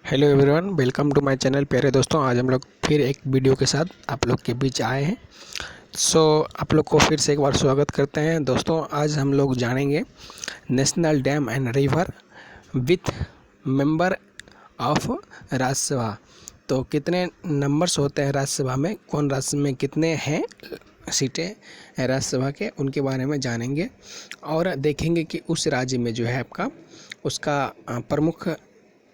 Hello everyone, welcome to my channel. प्यारे दोस्तों, आज हम लोग फिर एक वीडियो के साथ आप लोग के बीच आए हैं। आप लोग को फिर से एक बार स्वागत करते हैं। दोस्तों, आज हम लोग जानेंगे national dam and river with member of Rajya Sabha. तो कितने नंबर्स होते हैं राज्यसभा में, कौन राज्य में कितने हैं सीटें राज्यसभा के, उनके बारे में जानेंगे और देखेंगे कि उस राज्य में जो है आपका उसका प्रमुख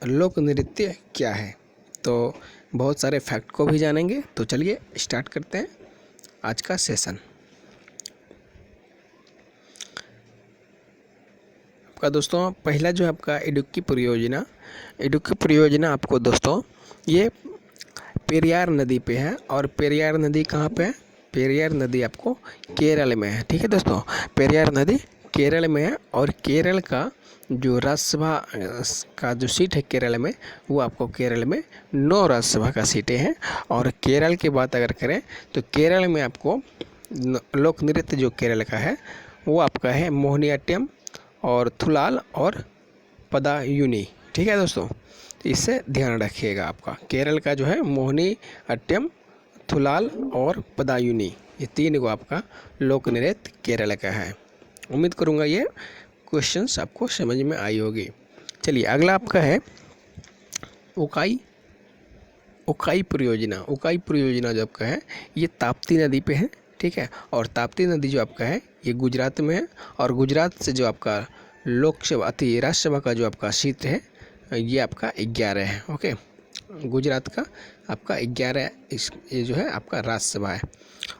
लोक नृत्य क्या है। तो बहुत सारे फैक्ट को भी जानेंगे। तो चलिए स्टार्ट करते हैं आज का सेशन। आपका दोस्तों पहला जो है आपका इडुक्की परियोजना आपको दोस्तों ये पेरियार नदी पे है। और पेरियार नदी कहाँ पे है? पेरियार नदी आपको केरल में है। ठीक है दोस्तों, पेरियार नदी केरल में है। और केरल का जो राज्यसभा का जो सीट है केरल में, वो आपको केरल में 9 राज्यसभा का सीटें हैं। और केरल की बात अगर करें तो केरल में आपको लोक नृत्य जो केरल का है वो आपका है मोहिनीअट्टम और थुलाल और पदायुनी। ठीक है दोस्तों, तो इससे ध्यान रखिएगा। आपका केरल का जो है मोहिनीअट्टम, थुलाल और पदायुनी, ये 3 को आपका लोक नृत्य केरल का है। उम्मीद करूँगा ये क्वेश्चंस आपको समझ में आई होगी। चलिए अगला आपका है उकाई परियोजना जो आपका है ये ताप्ती नदी पे है। ठीक है, और ताप्ती नदी जो आपका है ये गुजरात में है। और गुजरात से जो आपका राज्यसभा का जो आपका सीट है ये आपका 11 है। ओके, गुजरात का आपका 11 ये जो है आपका राज्यसभा है।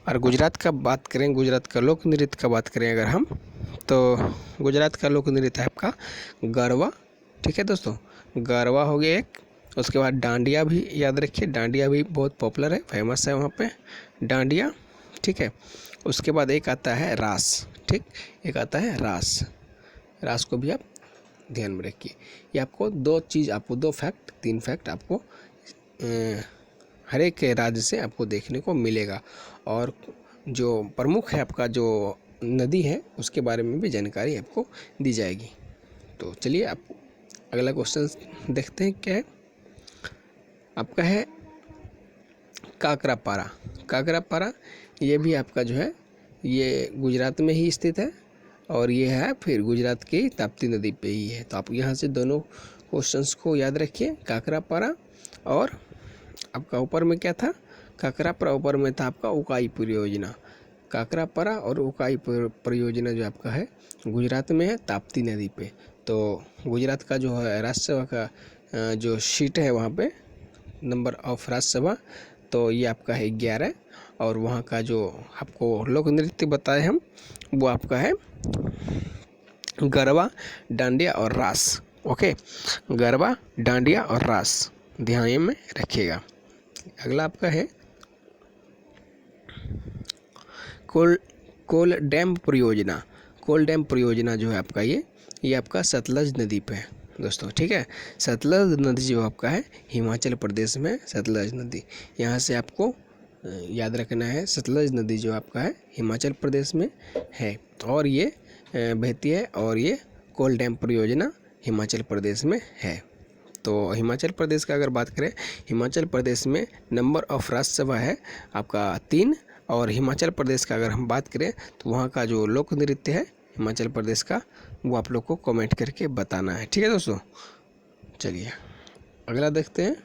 और गुजरात का बात करें, गुजरात का लोक नृत्य का बात करें अगर हम, तो गुजरात का लोक नृत्य है आपका गरबा। ठीक है दोस्तों, गरबा हो गया एक। उसके बाद डांडिया भी याद रखिए, डांडिया भी बहुत पॉपुलर है, फेमस है वहाँ पे डांडिया। ठीक है, उसके बाद एक आता है रास। ठीक, एक आता है रास। रास को भी आप ध्यान में रखिए। ये आपको 3 फैक्ट आपको हर एक राज्य से आपको देखने को मिलेगा। और जो प्रमुख है आपका जो नदी है उसके बारे में भी जानकारी आपको दी जाएगी। तो चलिए आप अगला क्वेश्चन देखते हैं क्या है। आपका है काकरापारा। ये भी आपका जो है ये गुजरात में ही स्थित है। और ये है फिर गुजरात की ताप्ती नदी पे ही है। तो आप यहाँ से दोनों क्वेश्चंस को याद रखिए, काकरापारा और आपका ऊपर में क्या था, काकरापारा ऊपर में था आपका उकाई परियोजना। काकरापारा और उकाई परियोजना जो आपका है गुजरात में है ताप्ती नदी पे। तो गुजरात का जो है राज्यसभा का जो सीट है वहाँ पे नंबर ऑफ राज्यसभा, तो ये आपका है 11। और वहाँ का जो आपको लोक नृत्य बताए हम वो आपका है गरबा, डांडिया और रास। ओके, गरबा, डांडिया और रास ध्यान में रखिएगा। अगला आपका है कोल डैम परियोजना जो है आपका ये आपका सतलज नदी पे है दोस्तों। ठीक है, सतलज नदी जो आपका है हिमाचल प्रदेश में, सतलज नदी यहाँ से आपको याद रखना है। सतलज नदी जो आपका है हिमाचल प्रदेश में है और ये बहती है। और ये कोल डैम परियोजना हिमाचल प्रदेश में है। तो हिमाचल प्रदेश का अगर बात करें, हिमाचल प्रदेश में नंबर ऑफ राज्यसभा है आपका 3। और हिमाचल प्रदेश का अगर हम बात करें तो वहाँ का जो लोक नृत्य है हिमाचल प्रदेश का वो आप लोग को कमेंट करके बताना है। ठीक है दोस्तों, चलिए अगला देखते हैं।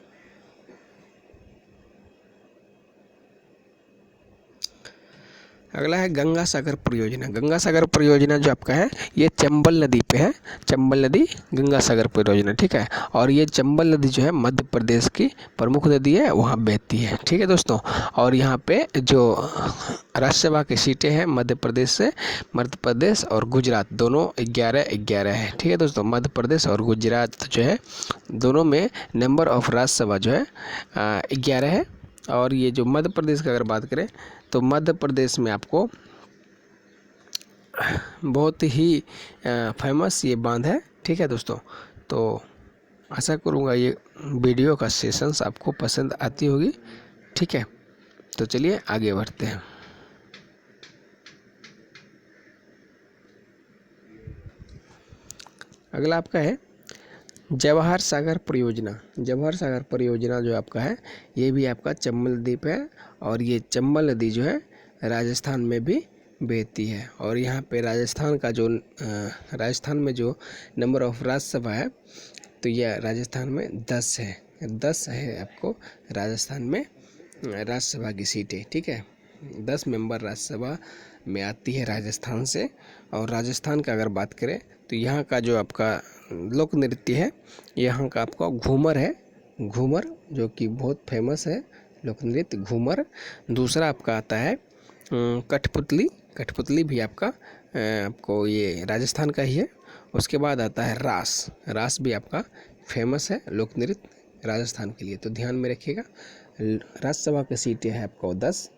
अगला है गंगा सागर परियोजना जो आपका है ये चंबल नदी पे है। चंबल नदी गंगा सागर परियोजना। ठीक है, और ये चंबल नदी जो है मध्य प्रदेश की प्रमुख नदी है, वहाँ बहती है। ठीक है दोस्तों, और यहाँ पे जो राज्यसभा की सीटें हैं मध्य प्रदेश और गुजरात दोनों 11-11 है। ठीक है दोस्तों, मध्य प्रदेश और गुजरात जो है दोनों में नंबर ऑफ राज्यसभा जो है 11 है। और ये जो मध्य प्रदेश का अगर बात करें तो मध्य प्रदेश में आपको बहुत ही फेमस ये बांध है। ठीक है दोस्तों, तो आशा करूँगा ये वीडियो का सेशंस आपको पसंद आती होगी। ठीक है, तो चलिए आगे बढ़ते हैं। अगला आपका है जवाहर सागर परियोजना, जवाहर सागर परियोजना जो आपका है ये भी आपका चंबल द्वीप है, और ये चंबल नदी जो है राजस्थान में भी बहती है। और यहाँ पे राजस्थान में जो नंबर ऑफ राज्यसभा है, तो यह राजस्थान में 10 है, 10 है आपको राजस्थान में राज्यसभा की सीटें, ठीक है। 10 मेंबर राज्यसभा में आती है राजस्थान से। और राजस्थान का अगर बात करें तो यहाँ का जो आपका लोक नृत्य है, यहाँ का आपका घूमर है, घूमर जो कि बहुत फेमस है लोक नृत्य घूमर। दूसरा आपका आता है कठपुतली, कठपुतली भी आपको ये राजस्थान का ही है। उसके बाद आता है रास, रास भी आपका फेमस है लोक नृत्य राजस्थान के लिए, तो ध्यान में रखिएगा। राज्यसभा की सीटें है आपको 10,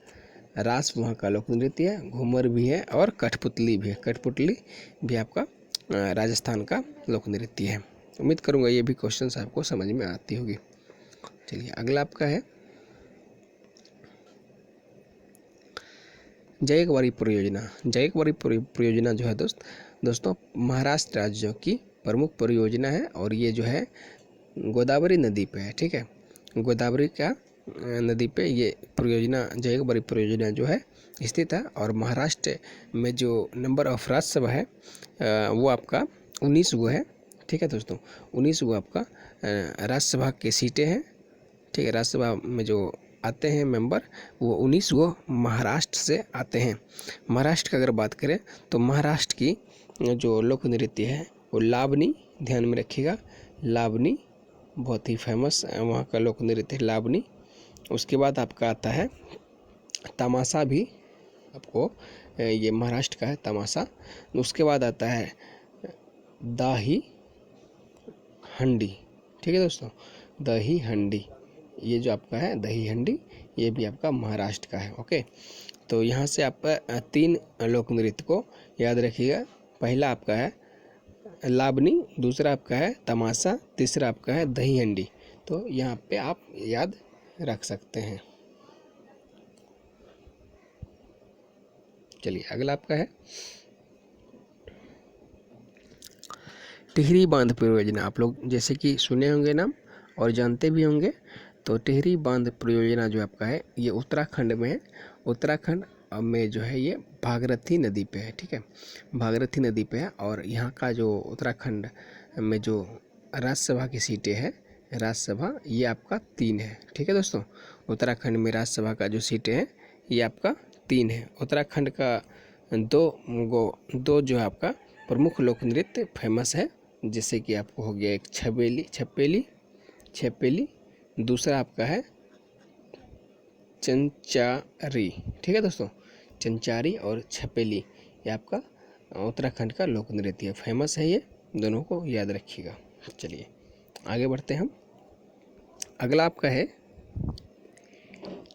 रास वहाँ का लोक नृत्य है, घूमर भी है और कठपुतली भी है, कठपुतली भी आपका राजस्थान का लोक नृत्य है। उम्मीद करूँगा ये भी क्वेश्चंस आपको समझ में आती होगी। चलिए अगला आपका है जायकवाड़ी परियोजना। जायकवाड़ी परियोजना जो है दोस्तों महाराष्ट्र राज्यों की प्रमुख परियोजना है, और ये जो है गोदावरी नदी पे है, ठीक है। गोदावरी का नदी पे ये परियोजना जायकवाड़ी परियोजना जो है स्थित है। और महाराष्ट्र में जो नंबर ऑफ राज्यसभा है वो आपका 19 गो है, ठीक है दोस्तों। 19 गो आपका राज्यसभा की सीटें हैं, ठीक है। राज्यसभा में जो आते हैं मेंबर वो 19 गो महाराष्ट्र से आते हैं। महाराष्ट्र की अगर बात करें तो महाराष्ट्र की जो लोक नृत्य है वो लावनी, ध्यान में रखिएगा, लावनी बहुत ही फेमस वहाँ का लोक नृत्य है लावनी। उसके बाद आपका आता है तमाशा, भी आपको ये महाराष्ट्र का है तमाशा। उसके बाद आता है दाही हंडी, ठीक है दोस्तों, दही हंडी, ये जो आपका है दही हंडी ये भी आपका महाराष्ट्र का है। ओके, तो यहाँ से आप 3 लोक नृत्य को याद रखिएगा। पहला आपका है लावनी, दूसरा आपका है तमाशा, तीसरा आपका है दही हंडी। तो यहाँ पे आप याद रख सकते हैं। चलिए अगला आपका है टिहरी बांध परियोजना। आप लोग जैसे कि सुने होंगे नाम और जानते भी होंगे। तो टिहरी बांध परियोजना जो आपका है ये उत्तराखंड में है। उत्तराखंड में जो है ये भागीरथी नदी पे है, ठीक है, भागीरथी नदी पे है। और यहाँ का जो उत्तराखंड में जो राज्यसभा की सीटें हैं, राज्यसभा ये आपका 3 है, ठीक है दोस्तों। उत्तराखंड में राज्यसभा का जो सीटें हैं ये आपका 3 है। उत्तराखंड का दो जो है आपका प्रमुख लोक नृत्य फेमस है, जैसे कि आपको हो गया एक छेपेली, दूसरा आपका है चंचारी, ठीक है दोस्तों, चंचारी और छपेली, ये आपका उत्तराखंड का लोक नृत्य है, फेमस है, ये दोनों को याद रखिएगा। चलिए आगे बढ़ते हैं हम। अगला आपका है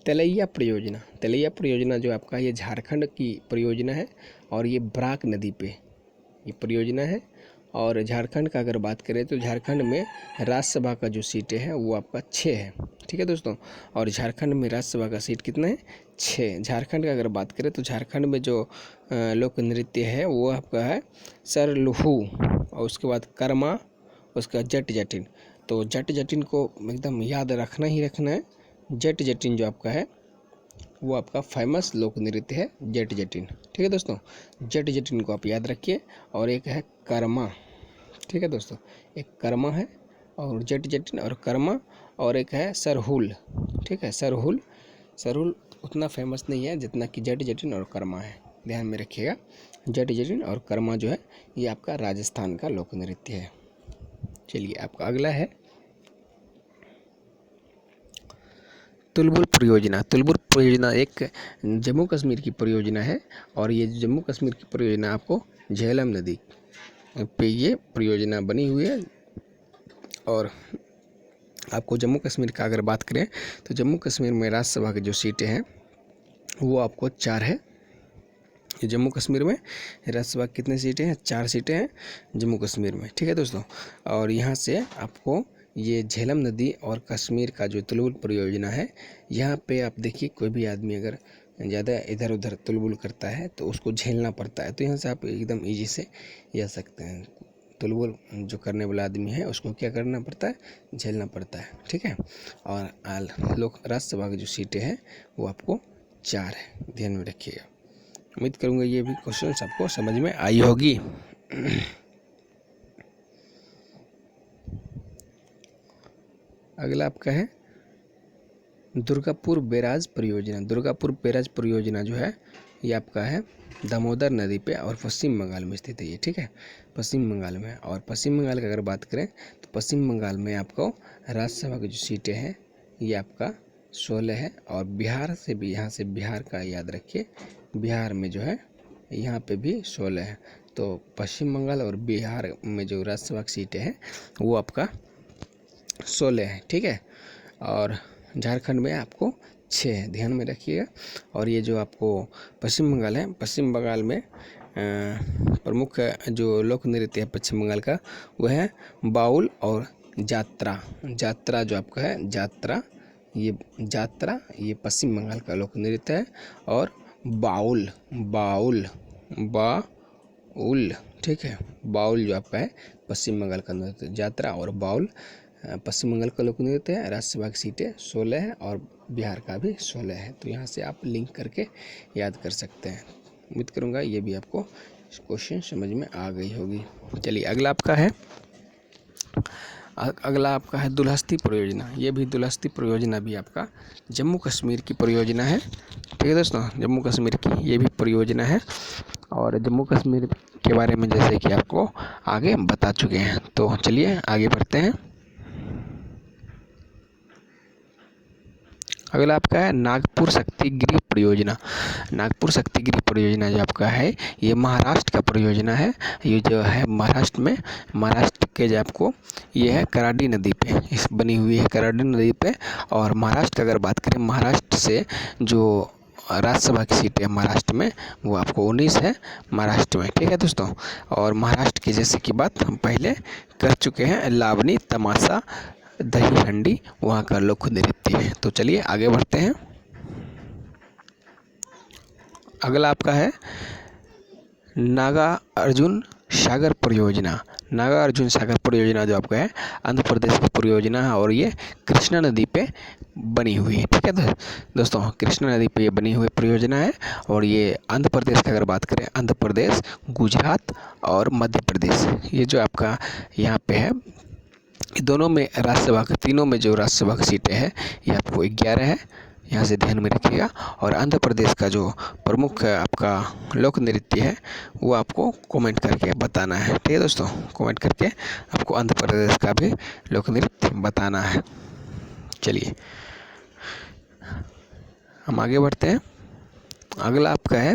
तलैया परियोजना। तलैया परियोजना जो आपका ये झारखंड की परियोजना है, और ये बराक नदी पे ये परियोजना है। और झारखंड का अगर बात करें तो झारखंड में राज्यसभा का जो सीटें है वो आपका 6 है, ठीक है दोस्तों। और झारखंड में राज्यसभा का सीट कितना है? 6। झारखंड का अगर बात करें तो झारखंड में जो लोक नृत्य है वो आपका है सरलुहू, और उसके बाद कर्मा, उसका जट जटिन। तो जट जटिन को एकदम याद रखना ही रखना है। जट जटिन जो आपका है वो आपका फेमस लोक नृत्य है जट जटिन, ठीक है दोस्तों। जट जटिन को आप याद रखिए। और एक है कर्मा, ठीक है दोस्तों, एक कर्मा है और जट जटिन और कर्मा, और एक है सरहुल, ठीक है। सरहुल उतना फेमस नहीं है जितना कि जट जटिन और कर्मा है, ध्यान में रखिएगा। जट जटिन और कर्मा जो है ये आपका राजस्थान का लोक नृत्य है। चलिए आपका अगला है तुलबुल परियोजना। तुलबुल परियोजना एक जम्मू कश्मीर की परियोजना है, और ये जम्मू कश्मीर की परियोजना आपको झेलम नदी पे ये परियोजना बनी हुई है। और आपको जम्मू कश्मीर का अगर बात करें तो जम्मू कश्मीर में राज्यसभा की जो सीटें हैं वो आपको 4 है। ये जम्मू कश्मीर में राज्यसभा कितनी सीटें हैं? 4 सीटें हैं जम्मू कश्मीर में, ठीक है दोस्तों। और यहाँ से आपको ये झेलम नदी और कश्मीर का जो तुलबुल परियोजना है, यहाँ पे आप देखिए कोई भी आदमी अगर ज़्यादा इधर उधर तुलबुल करता है तो उसको झेलना पड़ता है। तो यहाँ से आप एकदम ईजी से जा सकते हैं। तुलबुल जो करने वाला आदमी है उसको क्या करना पड़ता है, झेलना पड़ता है, ठीक है। और लोक राज्यसभा की जो सीटें हैं वो आपको 4 है, ध्यान में रखिएगा। उम्मीद करूँगा ये भी क्वेश्चन आपको समझ में आई होगी। अगला आपका है दुर्गापुर बैराज परियोजना। दुर्गापुर बैराज परियोजना जो है ये आपका है दामोदर नदी पे और पश्चिम बंगाल में स्थित है ये, ठीक है, पश्चिम बंगाल में। और पश्चिम बंगाल की अगर बात करें तो पश्चिम बंगाल में आपको राज्यसभा की जो सीटें हैं ये आपका 16 है। और बिहार से भी, यहाँ से बिहार का याद रखिए, बिहार में जो है यहाँ पे भी 16 है। तो पश्चिम बंगाल और बिहार में जो राज्यसभा की सीटें हैं वो आपका 16 है, ठीक है। और झारखंड में आपको 6 है, ध्यान में रखिएगा। और ये जो आपको पश्चिम बंगाल है, पश्चिम बंगाल में प्रमुख जो लोक नृत्य है पश्चिम बंगाल का वह है बाउल और जात्रा। जात्रा जो आपका है जात्रा ये पश्चिम बंगाल का लोक नृत्य है। और बाउल बाउल बाउल ठीक है, बाउल जो आपका है पश्चिम बंगाल का नृत्य। जात्रा और बाउल पश्चिम बंगाल का लोक नृत्य है। राज्यसभा की सीटें 16 है और बिहार का भी 16 है। तो यहाँ से आप लिंक करके याद कर सकते हैं। उम्मीद करूँगा ये भी आपको क्वेश्चन समझ में आ गई होगी। चलिए अगला आपका है दुलहस्ती परियोजना। ये भी दुलहस्ती परियोजना भी आपका जम्मू कश्मीर की परियोजना है, ठीक है दोस्तों, जम्मू कश्मीर की ये भी परियोजना है। और जम्मू कश्मीर के बारे में जैसे कि आपको आगे बता चुके हैं। तो चलिए आगे बढ़ते हैं। अगला आपका है नागपुर शक्ति गृह परियोजना। नागपुर शक्ति गृह परियोजना जो आपका है ये महाराष्ट्र का परियोजना है। ये जो है महाराष्ट्र के जो आपको ये है कराडी नदी पे इस बनी हुई है, कराडी नदी पे। और महाराष्ट्र की अगर बात करें, महाराष्ट्र से जो राज्यसभा की सीटें महाराष्ट्र में वो आपको 19 है महाराष्ट्र में, ठीक है दोस्तों। और महाराष्ट्र की जैसे की बात हम पहले कर चुके हैं, लावनी, तमाशा, दही हंडी वहाँ का लोक नृत्य है। तो चलिए आगे बढ़ते हैं। अगला आपका है नागार्जुन सागर परियोजना। नागार्जुन सागर परियोजना जो आपका है आंध्र प्रदेश की परियोजना है। और ये कृष्णा नदी पे बनी हुई है, ठीक है दोस्तों, कृष्णा नदी पे ये बनी हुई परियोजना है। और ये आंध्र प्रदेश की अगर बात करें, आंध्र प्रदेश, गुजरात और मध्य प्रदेश ये जो आपका यहाँ पे है, दोनों में राज्यसभा के, तीनों में जो राज्यसभा की सीटें हैं ये आपको 11 है, यहाँ से ध्यान में रखिएगा। और आंध्र प्रदेश का जो प्रमुख आपका लोक नृत्य है वो आपको कमेंट करके बताना है, ठीक है दोस्तों, कमेंट करके आपको आंध्र प्रदेश का भी लोक नृत्य बताना है। चलिए हम आगे बढ़ते हैं। अगला आपका है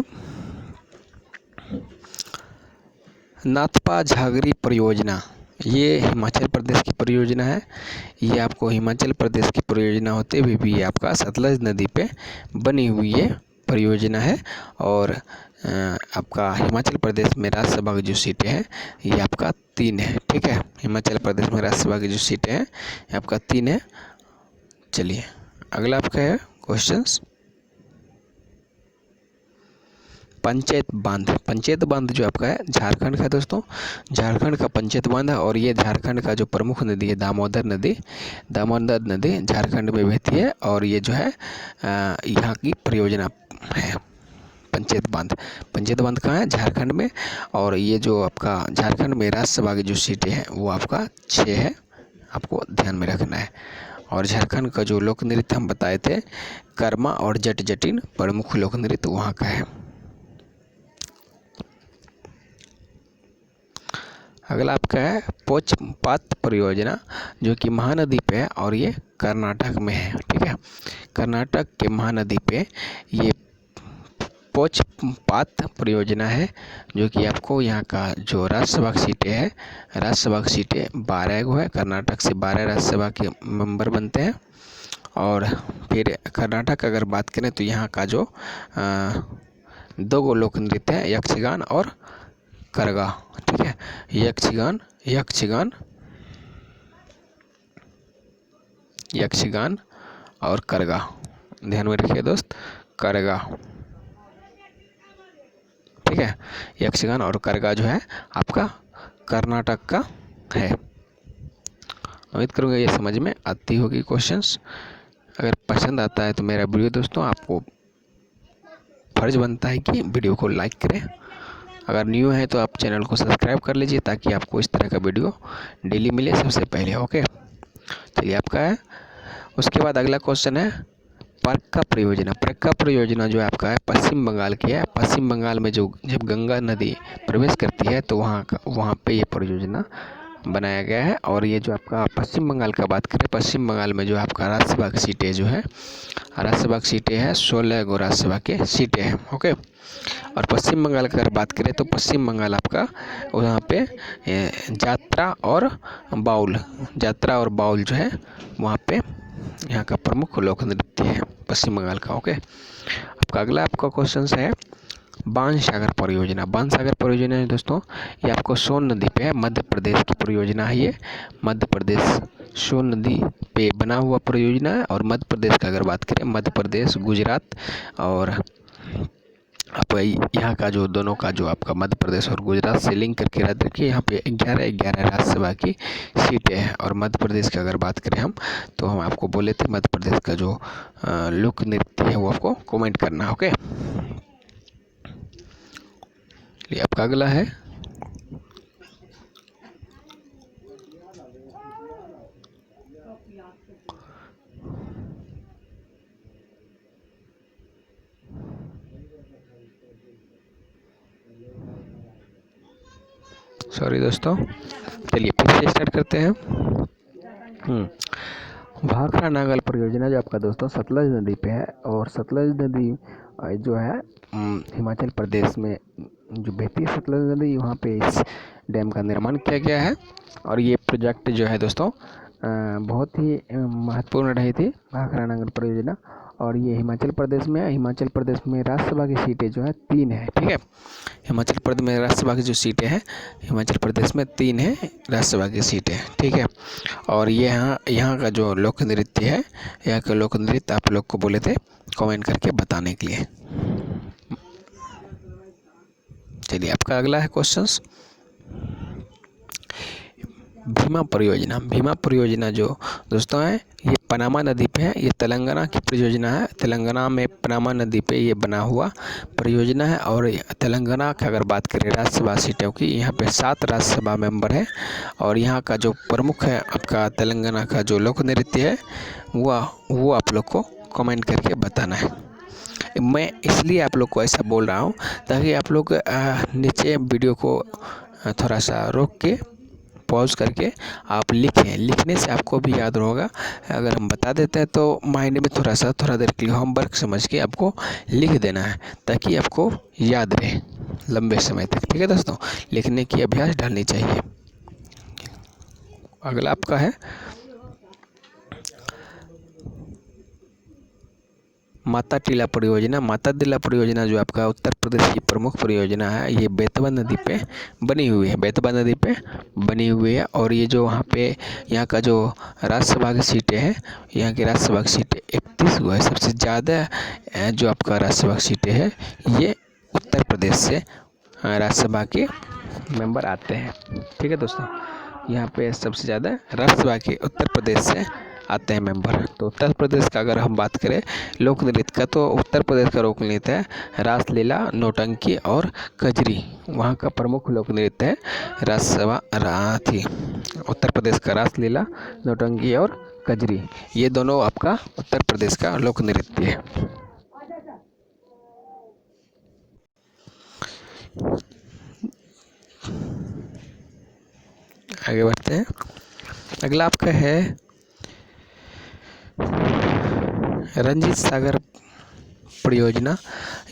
नाथपा झागरी परियोजना। ये हिमाचल प्रदेश की परियोजना है। ये आपको हिमाचल प्रदेश की परियोजना होते हुए भी ये आपका सतलज नदी पे बनी हुई ये परियोजना है। और आपका हिमाचल प्रदेश में राज्यसभा की जो सीटें हैं ये आपका 3 है, ठीक है। हिमाचल प्रदेश में राज्यसभा की जो सीटें हैं ये आपका 3 है। चलिए अगला आपका है क्वेश्चंस पंचायत बांध। पंचायत बांध जो आपका है झारखंड का है दोस्तों, झारखंड का पंचायत बांध है। और ये झारखंड का जो प्रमुख नदी है दामोदर नदी झारखंड में बहती है। और ये जो है यहाँ की परियोजना है पंचायत बांध कहाँ है, झारखंड में। और ये जो आपका झारखंड में राज्यसभा की जो सीटें हैं वो आपका 6 है, आपको ध्यान में रखना है। और झारखंड का जो लोक नृत्य हम बताए थे कर्मा और जट जटिन प्रमुख लोक नृत्य वहाँ का है। अगला आपका है पोचपात परियोजना जो कि महानदी पे है और ये कर्नाटक में है, ठीक है। कर्नाटक के महानदी पे ये पोचपात परियोजना है जो कि आपको यहाँ का जो राज्यसभा की सीटें है, राज्यसभा की सीटें 12 गो है। कर्नाटक से 12 राज्यसभा के मेंबर बनते हैं। और फिर कर्नाटक अगर बात करें तो यहाँ का जो 2 गो लोक नृत्य है यक्षगान और करगा, ठीक है। यक्षगान और करगा, ध्यान में रखिए दोस्त, करगा, ठीक है। यक्षगान और करगा जो है आपका कर्नाटक का है। उम्मीद करूँगा ये समझ में आती होगी क्वेश्चंस। अगर पसंद आता है तो मेरा वीडियो दोस्तों, आपको फर्ज बनता है कि वीडियो को लाइक करें। अगर न्यू है तो आप चैनल को सब्सक्राइब कर लीजिए ताकि आपको इस तरह का वीडियो डेली मिले सबसे पहले। ओके, चलिए आपका है। उसके बाद अगला क्वेश्चन है परक्का परियोजना। परक्का परियोजना जो आपका है पश्चिम बंगाल की है। पश्चिम बंगाल में जो जब गंगा नदी प्रवेश करती है तो वहाँ पे ये परियोजना बनाया गया है। और ये जो आपका पश्चिम बंगाल का बात करें, पश्चिम बंगाल में जो आपका राज्यसभा की सीटें जो है, राज्यसभा की सीटें हैं 16 गो राज्यसभा के सीटें हैं। ओके, और पश्चिम बंगाल की अगर बात करें तो पश्चिम बंगाल आपका वहाँ पे यात्रा और बाउल जो है वहाँ पे यहाँ का प्रमुख लोक नृत्य है पश्चिम बंगाल का। ओके, अगला आपका क्वेश्चन है बाणसागर परियोजना। बाणसागर परियोजना है दोस्तों, ये आपको सोन नदी पे है, मध्य प्रदेश की परियोजना है। ये मध्य प्रदेश सोन नदी पे बना हुआ परियोजना है। और मध्य प्रदेश का अगर बात करें, मध्य प्रदेश, गुजरात और आप यहाँ का जो दोनों का जो आपका मध्य प्रदेश और गुजरात से लिंक करके याद रखिए। यहाँ पे 11 राज्यसभा की सीटें हैं। और मध्य प्रदेश की अगर बात करें हम, तो हम आपको बोले थे मध्य प्रदेश का जो लोक नृत्य है वो आपको कमेंट करना है। ओके, ये आपका अगला है सॉरी दोस्तों, चलिए फिर से स्टार्ट करते हैं। भाखड़ा नागल परियोजना जो आपका दोस्तों सतलज नदी पे है। और सतलज नदी जो है हिमाचल प्रदेश में जो बहती है सतलज नदी, वहाँ पे इस डैम का निर्माण किया गया है। और ये प्रोजेक्ट जो है दोस्तों बहुत ही महत्वपूर्ण रही थी भाखड़ा नागल परियोजना। और ये हिमाचल प्रदेश में है। हिमाचल प्रदेश में राज्यसभा की सीटें जो है 3 है। ठीक है, हिमाचल प्रदेश में राज्यसभा की जो सीटें हैं, हिमाचल प्रदेश में 3 है राज्यसभा की सीटें। ठीक है, और ये यहाँ का जो लोक नृत्य है, यहाँ का लोक नृत्य आप लोग को बोले थे कमेंट करके बताने के लिए। चलिए आपका अगला है क्वेश्चंस भीमा परियोजना। भीमा परियोजना जो दोस्तों है ये पनामा नदी पे है। ये तेलंगाना की परियोजना है। तेलंगाना में पनामा नदी पे ये बना हुआ परियोजना है। और तेलंगाना की अगर बात करें राज्यसभा सीटों की, यहाँ पे 7 राज्यसभा मेंबर है। और यहाँ का जो प्रमुख है आपका तेलंगाना का जो लोक नृत्य है वो आप लोग को कमेंट करके बताना है। मैं इसलिए आप लोग को ऐसा बोल रहा हूँ ताकि आप लोग नीचे वीडियो को थोड़ा सा रोक के पॉज करके आप लिखें। लिखने से आपको भी याद होगा। अगर हम बता देते हैं तो माइंड में थोड़ा देर के लिए होमवर्क समझ के आपको लिख देना है ताकि आपको याद रहे लंबे समय तक। ठीक है दोस्तों, लिखने की अभ्यास डालनी चाहिए। अगला आपका है माता टीला परियोजना। माता टीला परियोजना जो आपका उत्तर प्रदेश की प्रमुख परियोजना है, ये बेतवा नदी पे बनी हुई है। बेतवा नदी पे बनी हुई है। और ये जो वहाँ पे यहाँ का जो राज्यसभा की सीटें हैं, यहाँ की राज्यसभा की सीटें 31 गो है। सबसे ज़्यादा जो आपका राज्यसभा की सीटें हैं ये उत्तर प्रदेश से राज्यसभा के मेंबर आते हैं। ठीक है दोस्तों, यहाँ पे सबसे ज़्यादा राज्यसभा के उत्तर प्रदेश से आते हैं मेंबर। तो उत्तर प्रदेश का अगर हम बात करें लोक नृत्य का, तो उत्तर प्रदेश का लोक नृत्य है रासलीला, नौटंकी और कजरी। वहाँ का प्रमुख लोक नृत्य है उत्तर प्रदेश का रासलीला, नौटंकी और कजरी। ये दोनों आपका उत्तर प्रदेश का लोक नृत्य है। आगे बढ़ते हैं। अगला आपका है रंजीत सागर परियोजना।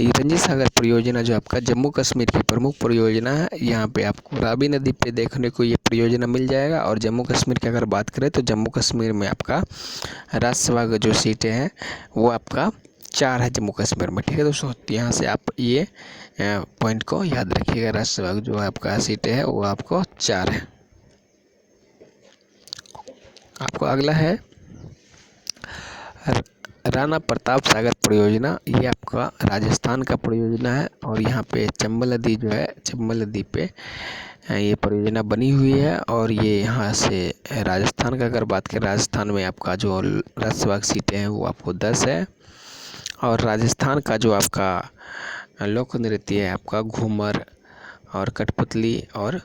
ये रंजीत सागर परियोजना जो आपका जम्मू कश्मीर की प्रमुख परियोजना है। यहाँ पे आपको रावी नदी पे देखने को ये परियोजना मिल जाएगा। और जम्मू कश्मीर की अगर बात करें तो जम्मू कश्मीर में आपका राज्यसभा का जो सीटें हैं वो आपका 4 है जम्मू कश्मीर में। ठीक है दोस्तों, यहाँ से आप ये पॉइंट को याद रखिएगा। राज्यसभा जो आपका सीटें है वो आपको 4 है। आपको अगला है राणा प्रताप सागर परियोजना, ये आपका राजस्थान का परियोजना है और यहाँ पे चंबल नदी जो है, चंबल नदी पे ये परियोजना बनी हुई है। और ये यहाँ से राजस्थान का अगर बात करें, राजस्थान में आपका जो राज्यसभा की सीटें हैं वो आपको 10 है। और राजस्थान का जो आपका लोक नृत्य है आपका घूमर और कठपुतली और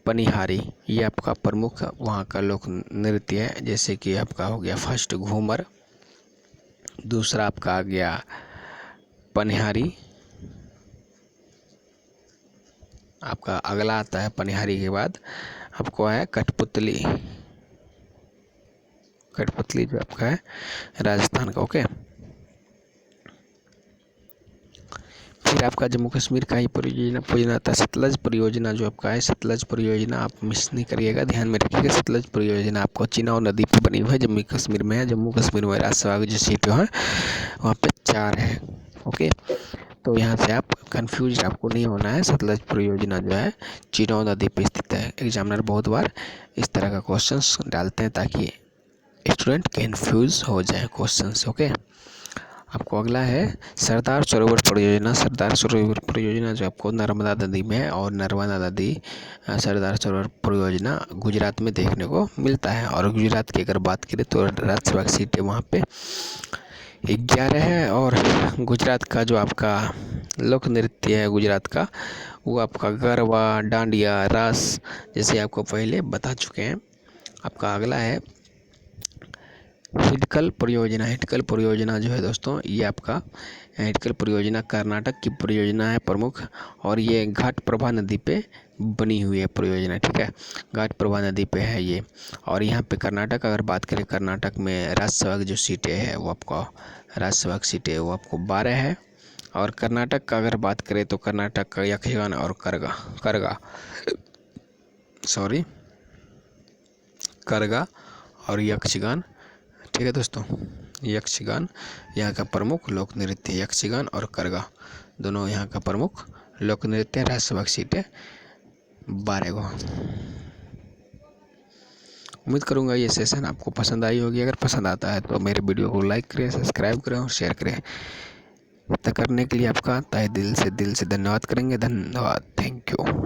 पनिहारी, ये आपका प्रमुख वहाँ का लोक नृत्य है। जैसे कि आपका हो गया फर्स्ट घूमर, दूसरा आपका आ गया पनिहारी, आपका अगला आता है पनिहारी के बाद आपको है कठपुतली, कठपुतली जो आपका है राजस्थान का। ओके, फिर आपका जम्मू कश्मीर का ही परियोजना आता है सतलज परियोजना जो आपका है। सतलज परियोजना आप मिस नहीं करिएगा, ध्यान में रखिएगा। सतलज परियोजना आपको चिनाब नदी पर बनी हुई है, जम्मू कश्मीर में है। जम्मू कश्मीर में राज्यसभा की जो सीटें हैं वहाँ पे 4 है। ओके, तो यहाँ से आप कंफ्यूज आपको नहीं होना है। सतलज परियोजना जो है चिनाब नदी पे स्थित है। एग्जामिनर बहुत बार इस तरह का क्वेश्चंस डालते हैं ताकि स्टूडेंट कंफ्यूज हो जाए क्वेश्चन से। ओके, आपको अगला है सरदार सरोवर परियोजना। सरदार सरोवर परियोजना जो आपको नर्मदा नदी में है और नर्मदा नदी सरदार सरोवर परियोजना गुजरात में देखने को मिलता है। और गुजरात की अगर बात करें तो राज्यसभा की सीटें वहाँ पे 11 है। और गुजरात का जो आपका लोक नृत्य है गुजरात का, वो आपका गरबा, डांडिया, रास, जैसे आपको पहले बता चुके हैं। आपका अगला है हिटकल परियोजना। हिटकल परियोजना जो है दोस्तों, ये आपका हिटकल परियोजना कर्नाटक की परियोजना है प्रमुख, और ये घाट प्रभा नदी पे बनी हुई है परियोजना। ठीक है, घाट प्रभा नदी पे है ये। और यहाँ पे कर्नाटक अगर बात करें, कर्नाटक में राज्यसभा की जो सीटें हैं वो आपको राज्यसभा की सीटें वो आपको 12 है। और कर्नाटक का अगर बात करें तो कर्नाटक का यक्षगान और करगा और यक्षगान। ठीक है दोस्तों, यक्षगान यहाँ का प्रमुख लोक नृत्य, यक्षगान और करगा दोनों यहाँ का प्रमुख लोक नृत्य। राज्यसभा की सीटें 12 को। उम्मीद करूँगा ये सेशन आपको पसंद आई होगी। अगर पसंद आता है तो मेरे वीडियो को लाइक करें, सब्सक्राइब करें और शेयर करें। इतना करने के लिए आपका तहे दिल से धन्यवाद करेंगे। धन्यवाद, थैंक यू।